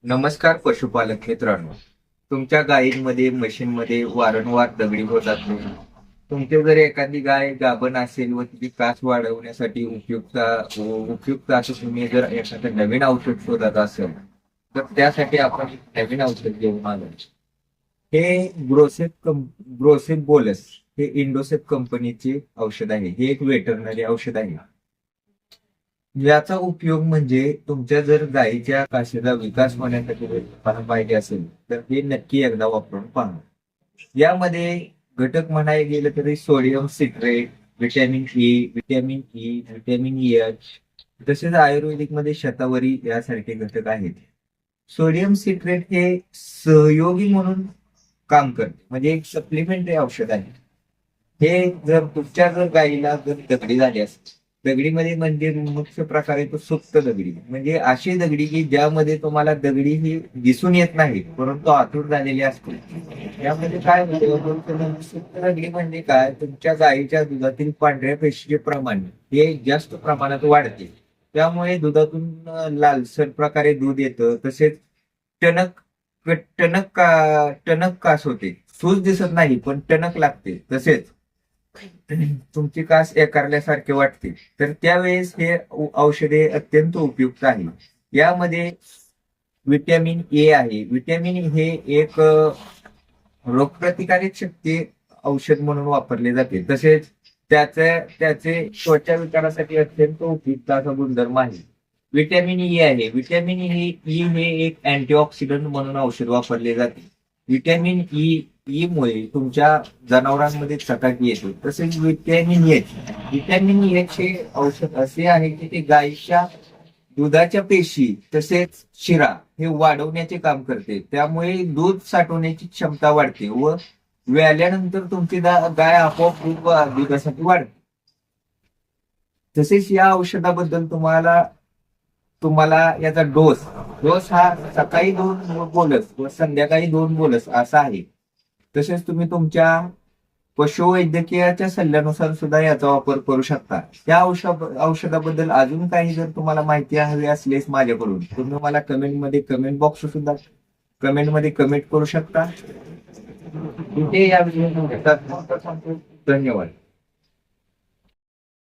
नमस्कार पशुपालक मित्रांनो. तुमच्या गायींमध्ये म्हशींमध्ये वारंवार दगडी होत असेल, तुमची जर एखादी गाय गाभण असेल व तिची कास वाढवण्यासाठी उपयुक्त असं तुम्ही जर एखादं नवीन औषध शोधत असेल तर त्यासाठी आपण एक नवीन औषध घेऊन आलो. हे ब्रोसेप बोलस हे इंडोसेप कंपनीचे औषध आहे. हे एक वेटरनरी औषध आहे. याचा उपयोग म्हणजे तुमच्या जर गायीच्या कासेचा विकास होण्यासाठी जर तुम्हाला पाहिजे असेल तर हे नक्की एकदा वापरून पहा. यामध्ये घटक म्हणायला गेलं तरी सोडियम सिट्रेट, विटॅमिन एच, तसेच आयुर्वेदिक मध्ये शतावरी यासारखे घटक आहेत. सोडियम सिट्रेट हे सहयोगी म्हणून काम करते, म्हणजे एक सप्लिमेंटरी औषध आहे. हे जर तुमच्या गायीला जर दगडी झाली असेल, दगडीमध्ये म्हणजे मुख्य प्रकारे तो सुप्त दगडी, म्हणजे अशी दगडी की ज्यामध्ये तुम्हाला दगडी ही दिसून येत नाही परंतु आतूर झालेली असते. यामध्ये काय होतं, सुप्त दगडी म्हणजे काय, तुमच्या गायीच्या दुधातील पांढऱ्या पेशीचे प्रमाण हे जास्त प्रमाणात वाढते. त्यामुळे दुधातून लालसर प्रकारे दूध येतं. तसेच टणक टणक कास होते. सूज दिसत नाही पण टणक लागते. तसेच तुमची कास एकारल्यासारखे वाटते. तर त्यावेळेस हे औषधे अत्यंत उपयुक्त आहे. यामध्ये विटॅमिन ए आहे. विटॅमिन हे एक रोगप्रतिकारक शक्ती औषध म्हणून वापरले जाते. तसेच त्याचे त्वचा विकारासाठी अत्यंत उपयुक्त असा गुणधर्म आहे. विटॅमिन ई आहे. विटॅमिन ई हे एक अँटीऑक्सिडंट म्हणून औषध वापरले जाते. विटॅमिन ई मुळे तुमच्या जनावरांमध्ये चकाकी येते. तसेच विटॅमिन एच हे औषध असे आहे की ते गायीच्या दुधाच्या पेशी तसेच शिरा हे वाढवण्याचे काम करते. त्यामुळे दूध साठवण्याची क्षमता वाढते व व्याल्यानंतर तुमची गाय आपोआप दुधासाठी वाढते. तसेच या औषधाबद्दल तुम्हाला याचा डोस हा सकाळी 2 बोलस व संध्याकाळी 2 बोलस असा आहे. तसेच तुम्ही तुमच्या पशुवैद्यकीयाच्या सल्ल्यानुसार सुद्धा याचा वापर करू शकता. या औषधाबद्दल अजून काही जर तुम्हाला माहिती हवी असल्यास माझ्याकडून तुम्ही मला कमेंटमध्ये कमेंट करू शकता. इथे या व्हिडिओ धन्यवाद.